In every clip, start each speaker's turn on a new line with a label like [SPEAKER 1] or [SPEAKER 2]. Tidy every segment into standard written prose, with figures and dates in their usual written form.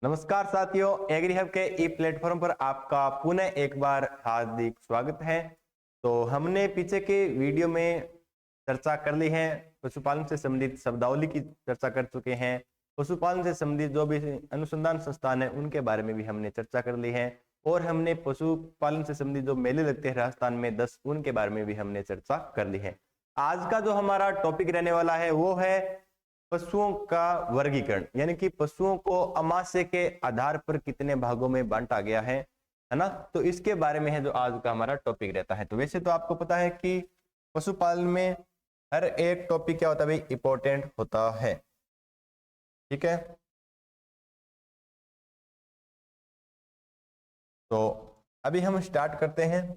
[SPEAKER 1] नमस्कार साथियों, agree hub के ई प्लेटफॉर्म पर आपका पुनः एक बार हार्दिक स्वागत है। तो हमने पीछे के वीडियो में चर्चा कर ली है, पशुपालन से संबंधित शब्दावली की चर्चा कर चुके हैं। पशुपालन से संबंधित जो भी अनुसंधान संस्थान है उनके बारे में भी हमने चर्चा कर ली है और हमने पशुपालन से संबंधित जो मेले लगते हैं राजस्थान में 10 उनके बारे में भी हमने चर्चा कर ली है। आज का जो हमारा टॉपिक रहने वाला है वो है पशुओं का वर्गीकरण, यानी कि पशुओं को अमाशय के आधार पर कितने भागों में बांटा गया है ना। तो इसके बारे में है जो आज का हमारा टॉपिक रहता है। तो वैसे तो आपको पता है कि पशुपालन में हर एक टॉपिक क्या होता है भाई, इंपॉर्टेंट होता है। ठीक है, तो अभी हम स्टार्ट करते हैं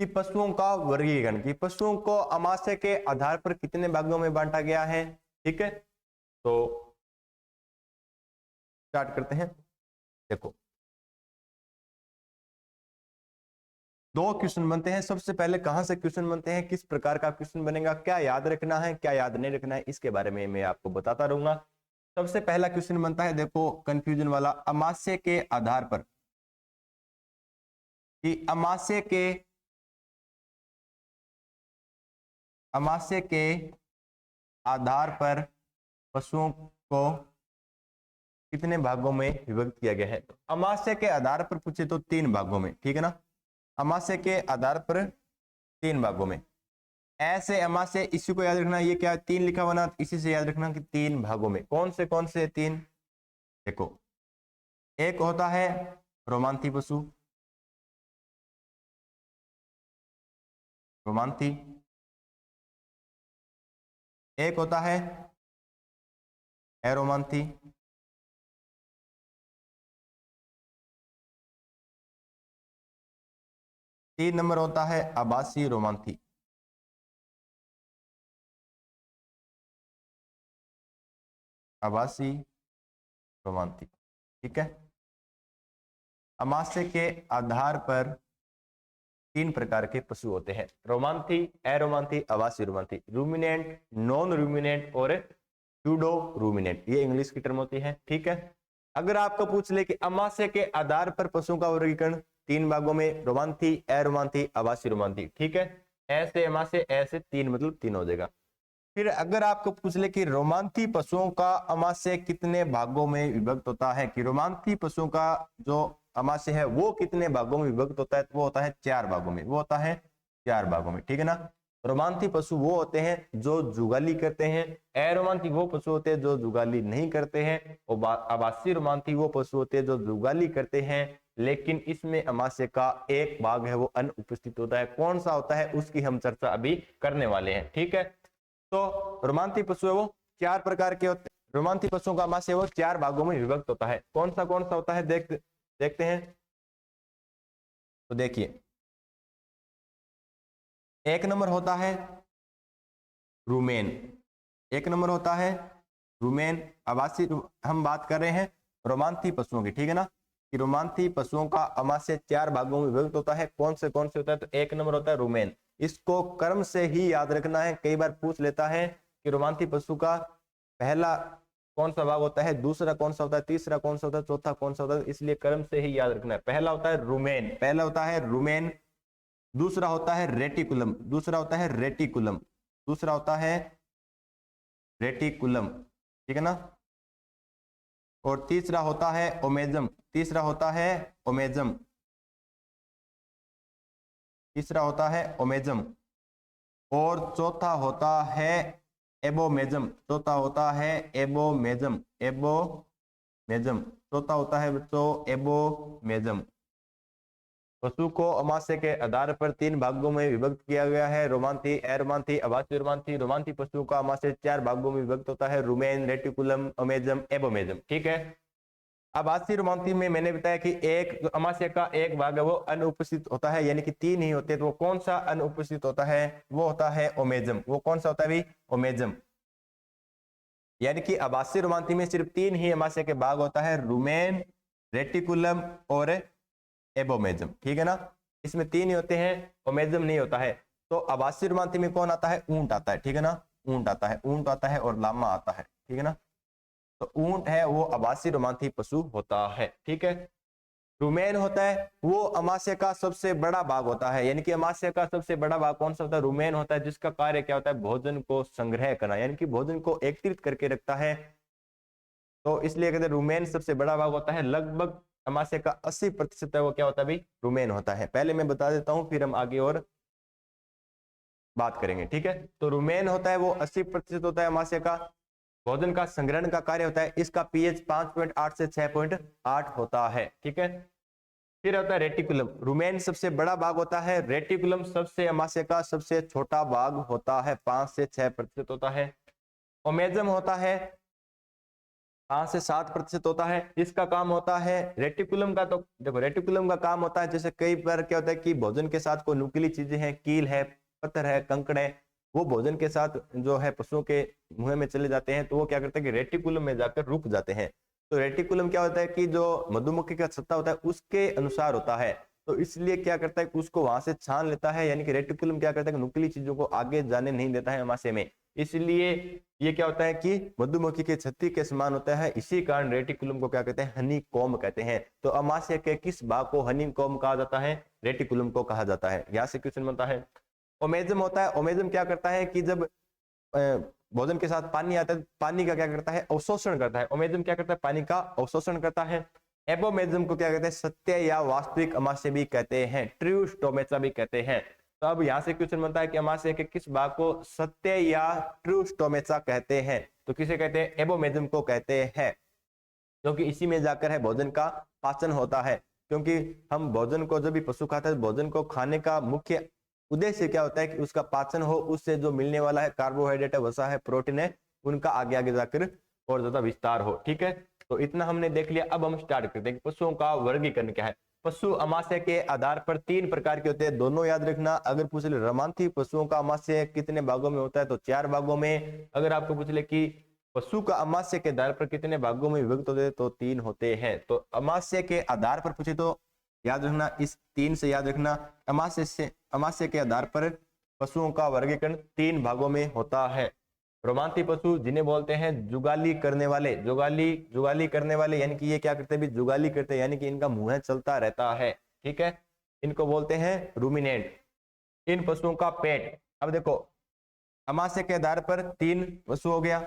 [SPEAKER 1] कि पशुओं का वर्गीकरण, कि पशुओं को अमाशय के आधार पर कितने भागों में बांटा गया है। ठीक है, तो स्टार्ट करते हैं। देखो, दो क्वेश्चन बनते हैं। सबसे पहले कहां से क्वेश्चन बनते हैं, किस प्रकार का क्वेश्चन बनेगा, क्या याद रखना है क्या याद नहीं रखना है, इसके बारे में मैं आपको बताता रहूंगा। सबसे पहला क्वेश्चन बनता है, देखो कंफ्यूजन वाला, अमाशय के आधार पर, कि अमाशय के आधार पर पशुओं को कितने भागों में विभक्त किया गया है। तो अमाशय के आधार पर पूछे तो 3 भागों में, ठीक है ना। अमाशय के आधार पर 3 भागों में। ऐसे अमाशय, इसी को याद रखना, ये क्या 3 लिखा हुआ ना, इसी से याद रखना कि 3 भागों में। कौन से 3? देखो, एक होता है रोमांथी पशु, रोमांथी। एक होता है एरोमांथी, 3 नंबर होता है आभासी रोमांथी। आभासी रोमांथी, ठीक है। अमाशय के आधार पर 3 प्रकार के पशु होते हैं, रोमांथी, एरोमांथी, आवासी रोमांथी, रूमिनेंट, नॉन रूमिनेंट और सूडो रूमिनेंट। ये इंग्लिश की टर्म होती है, ठीक है। अगर आपको पूछ ले कि अमाशय के आधार पर पशुओं का वर्गीकरण 3 भागों में, रोमांथी, एरोमांथी, आवासी रोमांथी, ठीक है। ऐसे अमाशय, ऐसे 3, मतलब 3 हो जाएगा। फिर अगर आपको पूछ ले कि रोमांथी पशुओं का अमाशय कितने भागों में विभक्त होता है, कि रोमांथी पशुओं का जो अमाशय है वो कितने भागों में विभक्त होता है, तो वो होता है 4 भागों में। वो होता है 4 भागों में, ठीक है ना। रोमांथी पशु वो होते हैं जो जुगाली करते हैं, अरोमांथी वो पशु होते हैं जो जुगाली नहीं करते हैं, और आवासी रोमांथी वो पशु होते हैं जो जुगाली करते हैं, लेकिन इसमें अमाशय का एक भाग है वो अनुपस्थित होता है। कौन सा होता है उसकी हम चर्चा अभी करने वाले हैं, ठीक है। तो रोमांथी पशु है वो 4 प्रकार के होते हैं। रोमांथी पशुओं का अमाशय वो 4 भागों में विभक्त होता है। कौन सा होता है, देखते हैं। तो देखिए, 1 नंबर होता है रूमेन, 1 नंबर होता है रूमेन आवासी। हम बात कर रहे हैं रोमांथी पशुओं की, ठीक है ना, कि रोमांथी पशुओं का अमाशय 4 भागों में विभक्त होता है। कौन से होता है, तो 1 नंबर होता है रूमेन। इसको क्रम से ही याद रखना है, कई बार पूछ लेता है कि रोमांथी पशु का पहला कौन सा भाग होता है, दूसरा कौन सा होता है, तीसरा कौन सा होता है, चौथा कौन सा होता है, इसलिए क्रम से ही याद रखना है। पहला होता है रूमेन, दूसरा होता है रेटिकुलम, दूसरा होता है रेटिकुलम, ठीक है ना। और तीसरा होता है ओमेजम, तीसरा होता है और चौथा होता है एबोमेजम, चौथा होता है बच्चों एबोमेजम। पशु को अमाशय के आधार पर 3 भागों में विभक्त किया गया है, रोमांथी, एरोमांथी, आवासी रोमांथी। रोमांथी पशुओं का अमाशय 4 भागों में विभक्त होता है, रूमेन, रेटिकुलम, ओमेजम, एबोमेजम, ठीक है। आवासी रोमांथी में मैंने बताया कि एक अमाशय का एक भाग है वो अनुपस्थित होता है, यानी कि 3 ही होते हैं। तो वो कौन सा अनुपस्थित होता है, वो होता है ओमेजम। वो कौन सा होता है भाई, ओमेजम। यानी कि आवासी रोमांथी में सिर्फ 3 ही अमाशय के भाग होता है, रूमेन, रेटिकुलम और एबोमेजम, ठीक है ना। इसमें 3 ही होते हैं, ओमेजम नहीं होता है। तो आवासी रोमांथी में कौन आता है, ऊंट आता है, ठीक है ना। ऊंट आता है और लामा आता है, ठीक है ना। तो ऊंट है वो आवासीय रोमांथी पशु होता है, ठीक है। रुमेन होता है वो अमाशय का सबसे बड़ा भाग होता है, यानी कि अमाशय का सबसे बड़ा भाग कौन सा होता है? रुमेन होता है, जिसका कार्य क्या होता है? भोजन को संग्रह करना, यानी कि भोजन को एकत्रित करके रखता है। तो इसलिए कहते हैं रुमेन सबसे बड़ा भाग होता है। लगभग अमाशय का 80% है वो क्या होता है भाई? रुमेन होता है। पहले मैं बता देता हूं, फिर हम आगे और बात करेंगे, ठीक है। तो रुमेन होता है वो 80% होता है अमाशय का, भोजन का संग्रहण का कार्य होता है। इसका पीएच 5.8 से 6.8 होता है, ठीक है। फिर होता है रेटिकुलम। रुमेन सबसे बड़ा भाग होता है, रेटिकुलम सबसे अमाशय का सबसे छोटा भाग होता है, 5 से 6% होता है। ओमेजम होता है 5 से 7% होता है। इसका काम होता है रेटिकुलम का, तो देखो रेटिकुलम का काम होता है, जैसे कई बार क्या होता है कि भोजन के साथ कोई नुकीली चीजें हैं, कील है, पत्थर है, कंकड़ है, वो भोजन के साथ जो है पशुओं के मुंह में चले जाते हैं, तो वो क्या करते हैं कि रेटिकुलम में जाकर रुक जाते हैं। तो रेटिकुलम क्या होता है कि जो मधुमक्खी का छत्ता होता है उसके अनुसार होता है, तो इसलिए क्या करता है कि उसको वहां से छान लेता है, यानी कि रेटिकुलम क्या करता है कि नुकीली चीजों को आगे जाने नहीं देता है अमाशय में। इसलिए ये क्या होता है कि मधुमक्खी के छत्ती के समान होता है, इसी कारण रेटिकुलम को क्या कहते हैं? हनी कॉम्ब कहते हैं। तो अमाशय के किस भाग को हनी कॉम्ब कहा जाता है? रेटिकुलम को कहा जाता है। यहाँ से क्वेश्चन बनता है। ओमेजम होता है, ओमेजम क्या करता है कि जब भोजन के साथ पानी आता है, पानी का क्या करता है? अवशोषण करता है। ओमेजम क्या करता है? पानी का अवशोषण करता है। एबोमेजम को क्या कहते हैं? सत्य या वास्तविक अमाशय भी कहते हैं, ट्रू स्टोमेचा भी कहते हैं। तो अब यहाँ से क्वेश्चन बनता है कि अमाशय के किस भाग को सत्य या ट्रू स्टोमेचा कहते हैं? तो किसे कहते हैं? एबोमेजम को कहते हैं, क्योंकि इसी में जाकर है भोजन का पाचन होता है। क्योंकि हम भोजन को जब भी पशु खाता है, भोजन को खाने का मुख्य उद्देश्य क्या होता है कि उसका पाचन हो, उससे जो मिलने वाला है कार्बोहाइड्रेट है, वसा है, प्रोटीन है, उनका आगे आगे जाकर और ज्यादा विस्तार हो, ठीक है। तो इतना हमने देख लिया। अब हम स्टार्ट करते हैं पशुओं का वर्गीकरण क्या है। पशु अमाशय के आधार पर 3 प्रकार के होते हैं, दोनों याद रखना। अगर पूछ ले रोमांथी पशुओं का अमाशय कितने भागों में होता है, तो 4 भागों में। अगर आपको पूछ ले कि पशु का अमाशय के आधार पर कितने भागों में विभक्त होते हैं, तो 3 होते हैं। तो अमाशय के आधार पर पूछे तो याद रखना, इस 3 से याद रखना। अमाशय के आधार पर पशुओं का वर्गीकरण 3 भागों में होता है। रोमांथी पशु जिन्हें बोलते हैं जुगाली करने वाले, जुगाली करने वाले, यानी कि ये क्या करते हैं भी? जुगाली करते हैं, यानी कि इनका मुंह चलता रहता है, ठीक है। इनको बोलते हैं रूमिनेंट। इन पशुओं का पेट, अब देखो अमाशय के आधार पर 3 पशु हो गया,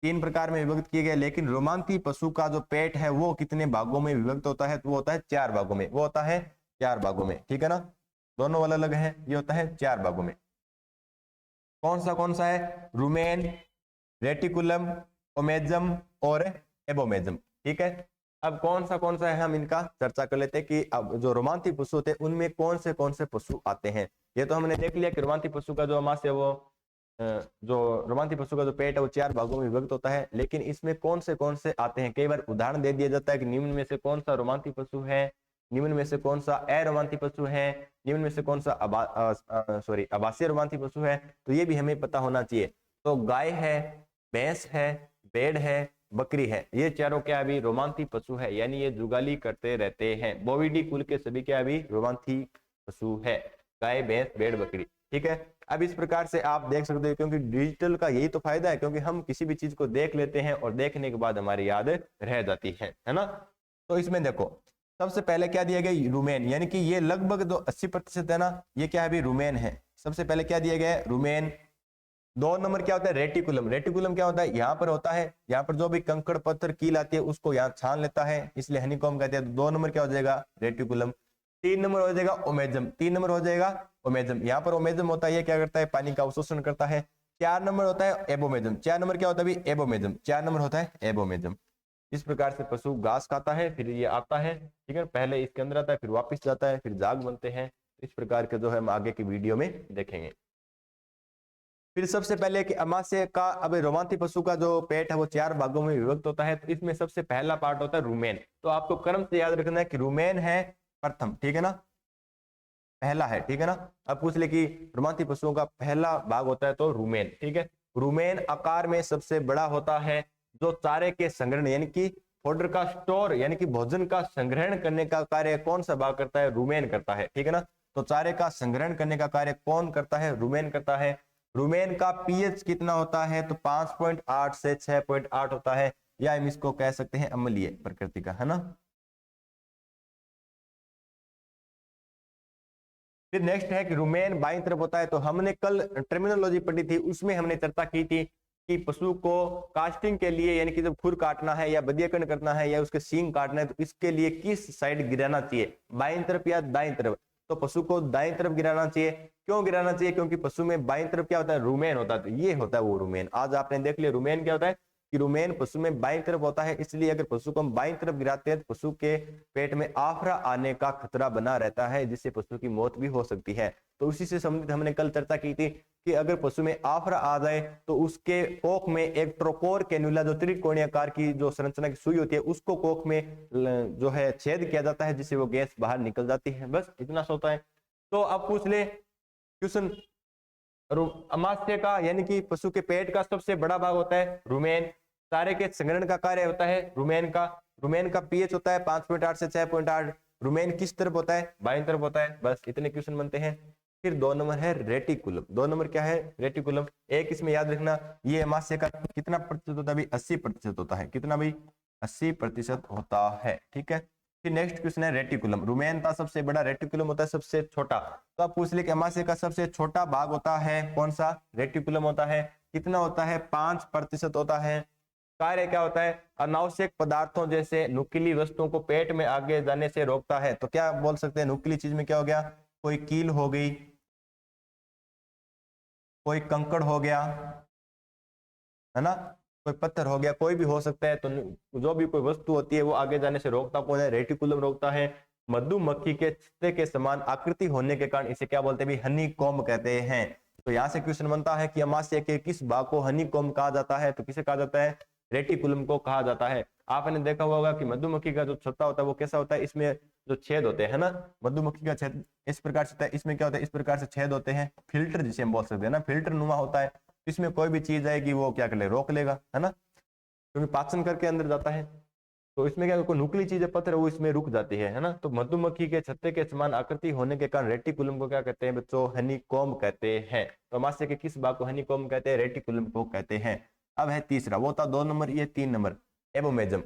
[SPEAKER 1] 3 प्रकार में विभक्त किए गए। लेकिन रोमांथी पशु का जो पेट है वो कितने भागों में विभक्त होता है? तो वो होता है 4 भागों में, वो होता है 4 भागों में, ठीक है ना। दोनों अलग अलग है, ये होता है 4 भागों में। कौन सा है? रुमेन, रेटिकुलम, ओमेजम और एबोमेजम, ठीक है। अब कौन सा है, हम इनका चर्चा कर लेते हैं कि अब जो रोमांथी पशु होते हैं उनमें कौन से पशु आते हैं। ये तो हमने देख लिया कि रोमांथी पशु का जो अमाशय वो जो रोमांथी पशु का जो पेट है वो 4 भागों में विभक्त होता है। लेकिन इसमें कौन से आते हैं? कई बार उदाहरण दे दिया जाता है कि निम्न में से कौन सा रोमांथी पशु है, निम्न में से कौन सा अरोमांथी पशु है, निम्न में से कौन सा आवासीय रोमांथी पशु है। तो ये भी हमें पता होना चाहिए। तो गाय है, भैंस है, भेड़ है, बकरी है, ये चारों क्या भी रोमांथी पशु है, यानी ये जुगाली करते रहते हैं। बोविडी कुल के सभी क्या भी रोमांथी पशु है, गाय, भैंस, भेड़, बकरी, ठीक है। अब इस प्रकार से आप देख सकते हो, क्योंकि डिजिटल का यही तो फायदा है, क्योंकि हम किसी भी चीज को देख लेते हैं और देखने के बाद हमारी याद रह जाती है ना। तो इसमें देखो सबसे पहले क्या दिया गया? रुमेन, यानी कि ये लगभग जो 80% है ना, ये क्या है भी? रुमेन है। सबसे पहले क्या दिया गया है? रुमेन। 2 नंबर क्या होता है? रेटिकुलम। रेटिकुलम क्या होता है? यहाँ पर होता है, यहाँ पर जो भी कंकड़ पत्थर कील आती है उसको यहाँ छान लेता है, इसलिए हनीकॉम्ब कहते हैं। तो 2 नंबर क्या हो जाएगा? रेटिकुलम। 3 नंबर हो जाएगा ओमेजम, 3 नंबर हो जाएगा ओमेजम। यहाँ पर ओमेजम होता है, ये क्या करता है? पानी का अवशोषण करता है। 4 नंबर होता है एबोमेजम। 4 नंबर क्या होता है? एबोमेजम। 4 नंबर होता है एबोमेजम। इस प्रकार से पशु घास खाता है, फिर ये आता है, ठीक है, पहले इसके अंदर आता है, फिर वापस जाता है, फिर जाग बनते हैं। इस प्रकार के जो है हम आगे की वीडियो में देखेंगे। फिर सबसे पहले कि अमाशय का, अब रोमांथी पशु का जो पेट है वो 4 भागों में विभक्त होता है। तो इसमें सबसे पहला पार्ट होता है रुमेन। तो आपको क्रम से याद रखना है कि रुमेन है प्रथम, ठीक है ना, पहला है, ठीक है ना। अब पूछ ले कि रोमांथी पशुओं का पहला भाग होता है तो रुमेन, ठीक है। रुमेन आकार में सबसे बड़ा होता है। जो चारे के संग्रहण यानी कि फोडर का स्टोर यानी कि भोजन का संग्रहण करने का कार्य कौन सा भाग करता है? रुमेन करता है, ठीक है ना। तो चारे का संग्रहण करने का कार्य कौन करता है? रुमेन करता है। रुमेन का पीएच कितना होता है? तो 5.8 से 6.8 होता है। या हम इसको कह सकते हैं अम्लीय प्रकृति का, है ना। फिर नेक्स्ट है कि रुमेन बाईं तरफ होता है। तो हमने कल टर्मिनोलॉजी पढ़ी थी, उसमें हमने चर्चा की थी कि पशु को कास्टिंग के लिए, यानी कि जब खुर काटना है या बधियाकरण करना है या उसके सींग काटना है, तो इसके लिए किस साइड गिराना चाहिए, बाईं तरफ या दाईं तरफ। तो पशु को दाईं तरफ गिराना चाहिए। क्यों गिराना चाहिए? क्योंकि पशु में बाईं तरफ क्या होता है, रुमेन होता है। तो ये होता है वो रुमेन। आज आपने देख लिया रुमेन क्या होता है, कि रुमेन पशु में बाईं तरफ होता है। इसलिए अगर पशु को हम बाईं तरफ गिराते हैं तो पशु के पेट में आफरा आने का खतरा बना रहता है, जिससे पशु की मौत भी हो सकती है। तो उसी से संबंधित हमने कल चर्चा की थी कि अगर पशु में आफरा आ जाए तो उसके कोख में एक ट्रोकोर कैन्युला, जो त्रिकोणीय आकार की जो संरचना की सुई होती है, उसको कोख में जो है छेद किया जाता है, जिससे वो गैस बाहर निकल जाती है। बस इतना सा होता है। तो अब पूछ ले क्वेश्चन, अमाशय का यानी कि पशु के पेट का सबसे बड़ा भाग होता है रुमेन। सारे के संग्रहण का कार्य होता है रुमेन का। रुमेन का पीएच होता है 5.8 से 6.8। रुमेन किस तरफ होता है, बाईं तरफ होता है। बस इतने क्वेश्चन बनते हैं। फिर 2 नंबर है रेटिकुलम। 2 नंबर क्या है, रेटिकुलम। एक इसमें याद रखना, ये अमाशय का कितना प्रतिशत होता है भाई, 80% होता है। कितना भाई, 80% होता है। ठीक है। फिर नेक्स्ट क्वेश्चन है रेटिकुलम। रुमेन का सबसे बड़ा, रेटिकुलम होता है सबसे छोटा। तो आप पूछ ले कि अमाशय का सबसे छोटा भाग होता है कौन सा, रेटिकुलम होता है। कितना होता है, 5% होता है। कार्य क्या होता है, अनावश्यक पदार्थों जैसे नुकीली वस्तुओं को पेट में आगे जाने से रोकता है। तो क्या बोल सकते हैं, नुकीली चीज में क्या हो गया, कोई कील हो गई, कोई कंकड़ हो गया, है ना, कोई पत्थर हो गया, कोई भी हो सकता है। तो जो भी कोई वस्तु होती है वो आगे जाने से रोकता कौन है, रेटिकुलम रोकता है। मधुमक्खी के छत्ते के समान आकृति होने के कारण इसे क्या बोलते हैं भी, हनी कॉम्ब कहते हैं। तो यहाँ से क्वेश्चन बनता है कि अमाशय के किस भाग को हनी कॉम्ब कहा जाता है। तो किसे कहा जाता है, रेटिकुलम को कहा जाता है। आपने देखा होगा कि मधुमक्खी का जो छत्ता होता है वो कैसा होता है, इसमें जो छेद होते हैं ना, मधुमक्खी का छेद इस प्रकार से होता है। इसमें क्या होता है, इस प्रकार से छेद होते हैं, फिल्टर जिसे हम बोल सकते हैं ना, फिल्टर नुमा होता है। इसमें कोई भी चीज आएगी वो क्या कर ले, रोक लेगा, है ना, क्योंकि पाचन करके अंदर जाता है। तो इसमें क्या, कोई नुकीली चीज है, पत्थर, वो इसमें रुक जाती है ना। तो मधुमक्खी के छत्ते के समान आकृति होने के कारण रेटिकुलम को क्या कहते हैं बच्चों, हनीकॉम्ब कहते हैं। तो अमाशय के किस भाग को हनीकॉम्ब कहते हैं, रेटिकुलम को कहते हैं। अब है तीसरा, वो था 2 नंबर, ये 3 नंबर, एबोमेजम।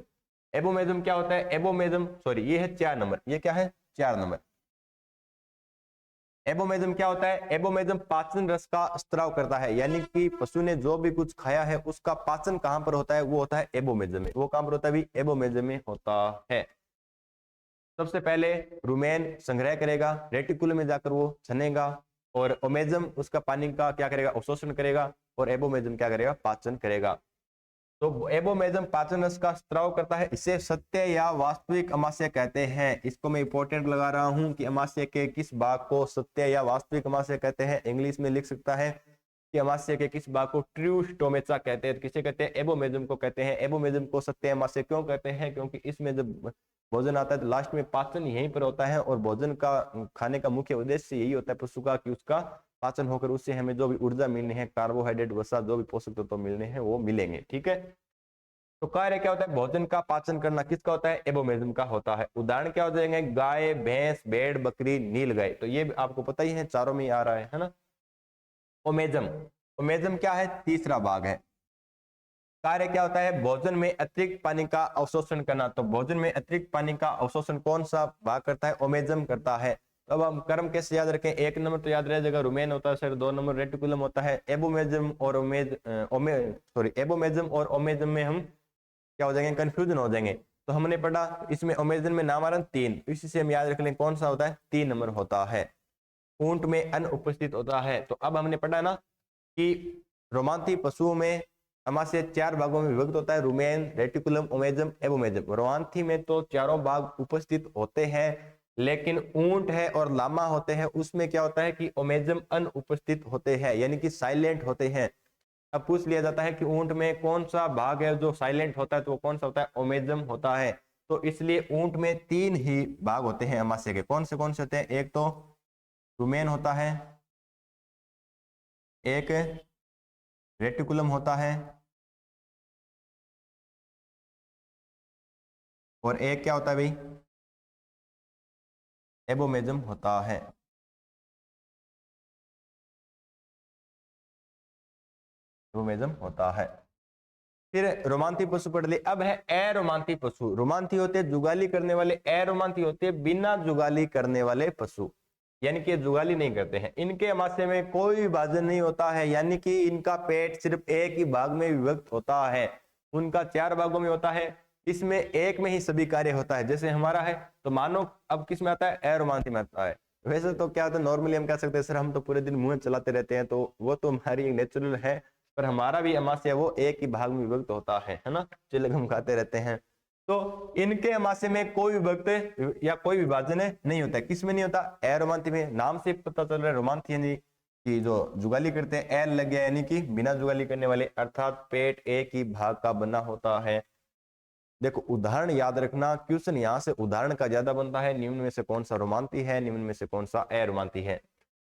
[SPEAKER 1] एबोमेजम क्या होता है, एबोमेजम सॉरी ये है 4 नंबर, ये क्या है 4 नंबर। एबोमेजम क्या होता है, एबोमेजम पाचन रस का स्त्राव करता है। यानी कि पशु ने जो भी कुछ खाया है उसका पाचन कहां पर होता है, वो होता है एबोमेजम में। वो कहां पर होता है भी, एबोमेजम में होता है। सबसे पहले रुमेन संग्रह करेगा, रेटिकुलम में जाकर वो छनेगा, और ओमेजम उसका पानी का क्या करेगा, अवशोषण करेगा, और एबोमेजम क्या करेगा, पाचन करेगा। तो एबोमेजम पाचन रस का स्त्राव करता है। इसे सत्य या वास्तविक अमाशय कहते हैं। इसको मैं इंपॉर्टेंट लगा रहा हूं कि अमाशय के किस भाग को सत्य या वास्तविक अमाशय कहते हैं। इंग्लिश में लिख सकता है कि अमाशय के किस भाग को ट्रू स्टोमेचा कहते हैं। किसे कहते हैं, एबोमेजम को कहते हैं। एबोमेजम को सत्य अमाशय क्यों कहते हैं, क्योंकि इसमें जब भोजन आता है तो लास्ट में पाचन यहीं पर होता है, और भोजन का खाने का मुख्य उद्देश्य यही होता है पशु का, कि उसका पाचन होकर उससे हमें जो भी ऊर्जा मिलनी है, कार्बोहाइड्रेट, वसा, जो भी पोषक तत्व मिलने हैं वो मिलेंगे। ठीक है। तो कार्य क्या होता है, भोजन का पाचन करना किसका होता है, एबोमेजम का होता है। उदाहरण क्या हो जाएंगे, गाय, भैंस, भेड़, बकरी, नीलगाय। तो ये आपको पता ही है, चारों में ही आ रहा है ना। ओमेजम, ओमेजम क्या है, तीसरा भाग है। कार्य क्या होता है, भोजन में अतिरिक्त पानी का अवशोषण करना। तो भोजन में अतिरिक्त पानी का अवशोषण कौन सा भाग करता है, ओमेजम करता है। तो अब हम कर्म कैसे याद रखें, 1 नंबर तो याद रह जाएगा रुमेन होता है सर, 2 नंबर रेटिकुलम होता है। एबोमेजम और एबोमेजम और ओमेजम में हम क्या हो जाएंगे, कंफ्यूजन हो जाएंगे। तो हमने पढ़ा इसमें ओमेजन में नामारण 3, तो इसी से हम याद रख लें कौन सा होता है, 3 नंबर होता है। ऊंट में अनुपस्थित होता है। तो अब हमने पढ़ा ना कि रोमांती पशुओं में अमाशय 4 भागों में विभक्त होता है, रुमेन, रेटिकुलम, ओमेजम, एबोमेजम। रोमांती में तो चारों भाग उपस्थित होते हैं, लेकिन ऊंट है और लामा होते हैं, उसमें क्या होता है कि ओमेजम अनुपस्थित होते हैं, यानी कि साइलेंट होते हैं। अब पूछ लिया जाता है कि ऊंट में कौन सा भाग है जो साइलेंट होता है, तो वो कौन सा होता है, ओमेजम होता है। तो इसलिए ऊंट में 3 ही भाग होते हैं अमाशय के। कौन से होते हैं, एक तो रुमेन होता है, एक रेटिकुलम होता है, और एक क्या होता है भाई, एबोमेजम होता है। एबोमेजम होता है। फिर रोमांती पशु पढ़ लिए। अब है अरोमांती पशु। रोमांती होते हैं जुगाली करने वाले, अरोमांती होते हैं बिना जुगाली करने वाले पशु, यानी कि जुगाली नहीं करते हैं। इनके अमाशय में कोई विभाजन नहीं होता है, यानी कि इनका पेट सिर्फ एक ही भाग में विभक्त होता है, उनका 4 भागों में होता है, इसमें एक में ही सभी कार्य होता है। जैसे हमारा है तो मानव अब किस में आता है, अरोमांती में आता है। वैसे तो क्या होता है, नॉर्मली हम कह सकते हैं सर हम तो पूरे दिन मुंह चलाते रहते हैं, तो वो तो हमारी नेचुरल है, पर हमारा भी अमाशय वो एक ही भाग में विभक्त होता है ना, चिलगम खाते रहते हैं। तो इनके अमाशय में कोई विभक्त या कोई विभाजन नहीं होता है। किसमें नहीं होता, अरोमांती में। नाम से पता चल रहा है रोमांती यानी कि जो जुगाली करते हैं, एल लग गया यानी कि बिना जुगाली करने वाले, अर्थात पेट एक ही भाग का बना होता है। देखो उदाहरण याद रखना, क्वेश्चन यहाँ से उदाहरण का ज्यादा बनता है। निम्न में से कौन सा रोमांती है, निम्न में से कौन सा अरोमांती है।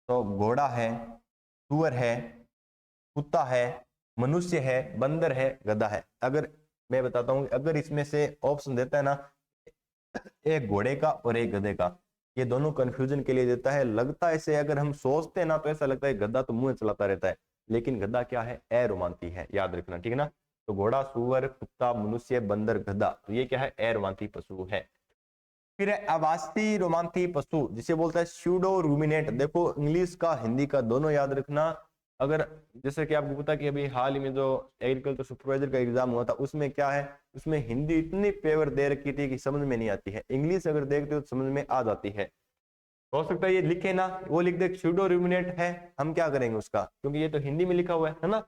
[SPEAKER 1] तो घोड़ा है, सुअर है, कुत्ता है, मनुष्य है, बंदर है, गधा है। अगर मैं बताता हूँ, अगर इसमें से ऑप्शन देता है ना एक घोड़े का और एक गधे का, ये दोनों कंफ्यूजन के लिए देता है। लगता है ऐसे, अगर हम सोचते हैं ना तो ऐसा लगता है गधा तो मुंह चलाता रहता है, लेकिन गधा क्या है, अरोमांती है, याद रखना, ठीक है ना। तो घोड़ा, सुअर, कुत्ता, मनुष्य, बंदर, गधा, तो ये क्या है, अरोमांती पशु है। फिर है आवासी रोमांती पशु, जिसे बोलता है स्यूडो रूमिनेट। देखो इंग्लिश का हिंदी का दोनों याद रखना। अगर जैसे कि आपको पता कि अभी हाल ही में जो एग्रीकल्चर सुपरवाइजर का एग्जाम हुआ था, उसमें क्या है, उसमें हिंदी इतनी फेवर दे रखी थी कि समझ में नहीं आती है। इंग्लिश अगर देखते हो तो समझ में आ जाती है। हो सकता है ये लिखे ना, वो लिख दे स्यूडो रूमिनेट है, हम क्या करेंगे उसका, क्योंकि ये तो हिंदी में लिखा हुआ है ना।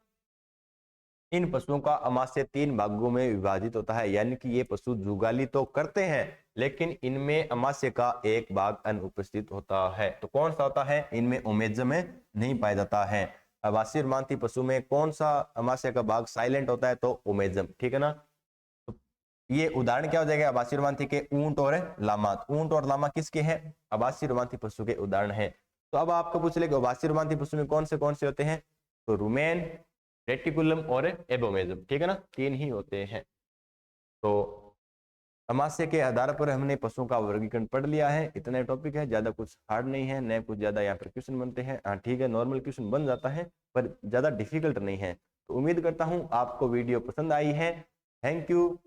[SPEAKER 1] इन पशुओं का अमाशय 3 भागों में विभाजित होता है, यानी कि ये पशु जुगाली तो करते हैं, लेकिन इनमें अमाशय का एक भाग अनुपस्थित होता है। तो कौन सा होता है, इनमें ओमेजम में नहीं पाया जाता है। आवासीय रोमांती पशु में कौन सा अमाशय का भाग साइलेंट होता है, तो ओमेजम, ठीक है ना। तो ये उदाहरण क्या हो जाएगा आवासीय रोमांती के, ऊंट और लामा। ऊंट और लामा किसके हैं, आवासीय रोमांती पशु के उदाहरण है। तो अब आपको पूछ ले आवासीय रोमांती पशु में कौन से होते हैं, तो रुमेन, रेटिकुलम और एबोमेजम, ठीक है ना, 3 ही होते हैं। तो अमाशय के आधार पर हमने पशुओं का वर्गीकरण पढ़ लिया है। इतना टॉपिक है, ज्यादा कुछ हार्ड नहीं है, न कुछ ज्यादा यहाँ पर क्वेश्चन बनते हैं। हाँ ठीक है, नॉर्मल क्वेश्चन बन जाता है, पर ज्यादा डिफिकल्ट नहीं है। तो उम्मीद करता हूँ आपको वीडियो पसंद आई है। Thank you.